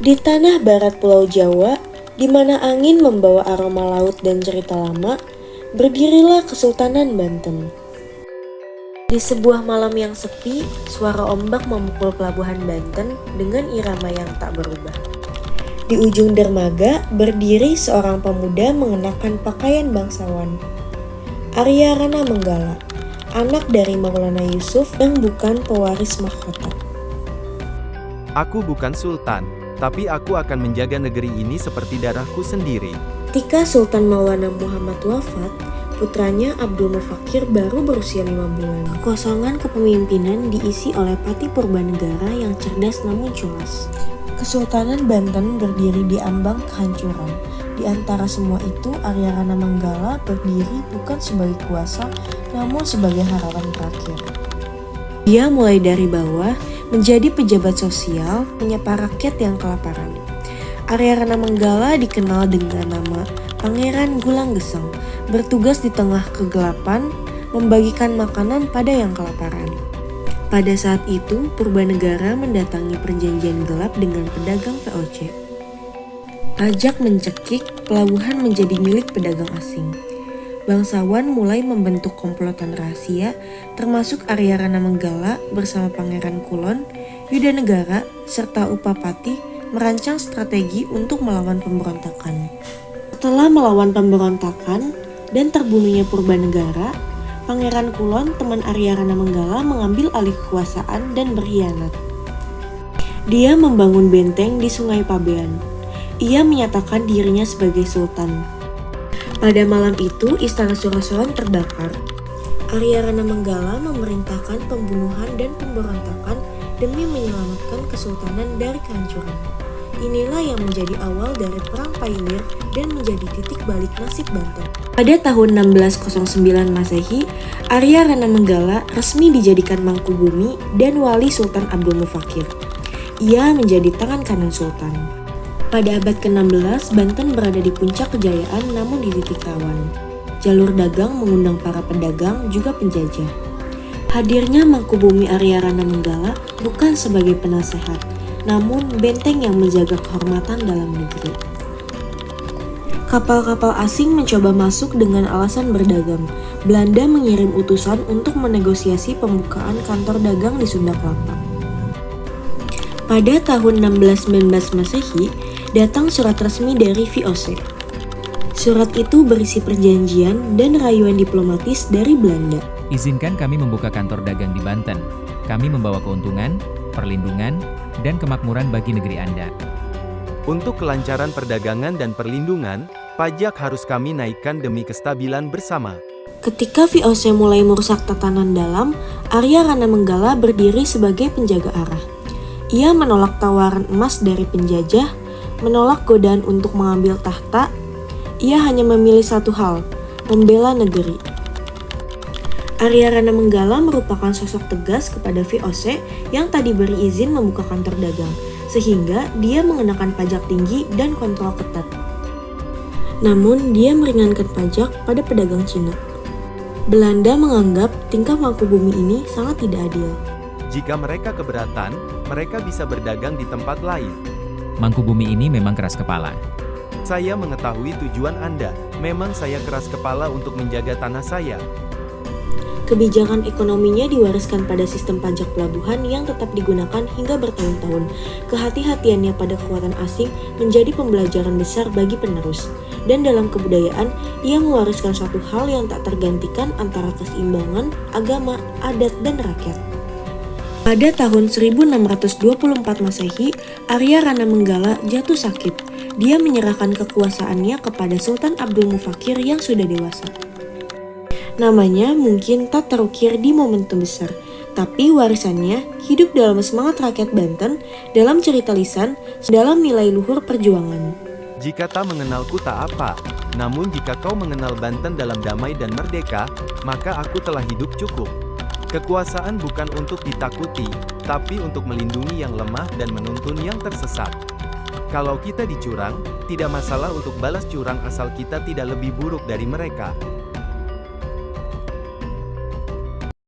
Di tanah barat Pulau Jawa, di mana angin membawa aroma laut dan cerita lama, berdirilah Kesultanan Banten. Di sebuah malam yang sepi, suara ombak memukul pelabuhan Banten dengan irama yang tak berubah. Di ujung dermaga berdiri seorang pemuda mengenakan pakaian bangsawan. Arya Rana Menggala, anak dari Maulana Yusuf yang bukan pewaris mahkota. Aku bukan sultan, tapi aku akan menjaga negeri ini seperti darahku sendiri. Ketika Sultan Maulana Muhammad wafat, putranya Abdul Mufakir baru berusia 5 bulan. Kekosongan kepemimpinan diisi oleh Pati Purbanegara yang cerdas namun culas. Kesultanan Banten berdiri di ambang kehancuran. Di antara semua itu, Arya Rana Menggala berdiri bukan sebagai kuasa, namun sebagai harapan terakhir. Dia mulai dari bawah, menjadi pejabat sosial, menyapa rakyat yang kelaparan. Arya Rana Menggala dikenal dengan nama Pangeran Gulang Geseng, bertugas di tengah kegelapan, membagikan makanan pada yang kelaparan. Pada saat itu, Purbanegara mendatangi perjanjian gelap dengan pedagang VOC. Pajak mencekik, pelabuhan menjadi milik pedagang asing. Bangsawan mulai membentuk komplotan rahasia, termasuk Arya Rana Menggala bersama Pangeran Kulon, Yudanegara, serta Upapati merancang strategi untuk melawan pemberontakan. Setelah melawan pemberontakan dan terbunuhnya Purbanegara, Pangeran Kulon, teman Arya Rana Menggala, mengambil alih kekuasaan dan berkhianat. Dia membangun benteng di Sungai Pabean. Ia menyatakan dirinya sebagai sultan. Pada malam itu, Istana Surasowan terbakar. Arya Rana Menggala memerintahkan pembunuhan dan pemberontakan demi menyelamatkan kesultanan dari kehancuran. Inilah yang menjadi awal dari Perang Pailir dan menjadi titik balik nasib Banten. Pada tahun 1609 Masehi, Arya Rana Menggala resmi dijadikan Mangkubumi dan wali Sultan Abdul Mufakir. Ia menjadi tangan kanan sultan. Pada abad ke-16, Banten berada di puncak kejayaan namun di titik rawan. Jalur dagang mengundang para pedagang juga penjajah. Hadirnya Mangkubumi Arya Rana Menggala bukan sebagai penasehat, namun benteng yang menjaga kehormatan dalam negeri. Kapal-kapal asing mencoba masuk dengan alasan berdagang. Belanda mengirim utusan untuk menegosiasi pembukaan kantor dagang di Sunda Kelapa. Pada tahun 1619 Masehi, datang surat resmi dari VOC. Surat itu berisi perjanjian dan rayuan diplomatis dari Belanda. Izinkan kami membuka kantor dagang di Banten. Kami membawa keuntungan, perlindungan, dan kemakmuran bagi negeri Anda. Untuk kelancaran perdagangan dan perlindungan, pajak harus kami naikkan demi kestabilan bersama. Ketika VOC mulai merusak tatanan dalam, Arya Rana Menggala berdiri sebagai penjaga arah. Ia menolak tawaran emas dari penjajah, menolak godaan untuk mengambil tahta. Ia hanya memilih satu hal, membela negeri. Arya Rana Menggala merupakan sosok tegas kepada VOC yang tadi beri izin membuka kantor dagang, sehingga dia mengenakan pajak tinggi dan kontrol ketat. Namun, dia meringankan pajak pada pedagang Cina. Belanda menganggap tingkah Mangkubumi ini sangat tidak adil. Jika mereka keberatan, mereka bisa berdagang di tempat lain. Mangkubumi ini memang keras kepala. Saya mengetahui tujuan Anda. Memang saya keras kepala untuk menjaga tanah saya. Kebijakan ekonominya diwariskan pada sistem pajak pelabuhan yang tetap digunakan hingga bertahun-tahun. Kehati-hatiannya pada kekuatan asing menjadi pembelajaran besar bagi penerus. Dan dalam kebudayaan, ia mewariskan suatu hal yang tak tergantikan antara keseimbangan, agama, adat, dan rakyat. Pada tahun 1624 Masehi, Arya Rana Menggala jatuh sakit. Dia menyerahkan kekuasaannya kepada Sultan Abdul Mufakir yang sudah dewasa. Namanya mungkin tak terukir di momentum besar, tapi warisannya hidup dalam semangat rakyat Banten, dalam cerita lisan, dalam nilai luhur perjuangan. Jika tak mengenalku tak apa, namun jika kau mengenal Banten dalam damai dan merdeka, maka aku telah hidup cukup. Kekuasaan bukan untuk ditakuti, tapi untuk melindungi yang lemah dan menuntun yang tersesat. Kalau kita dicurang, tidak masalah untuk balas curang asal kita tidak lebih buruk dari mereka.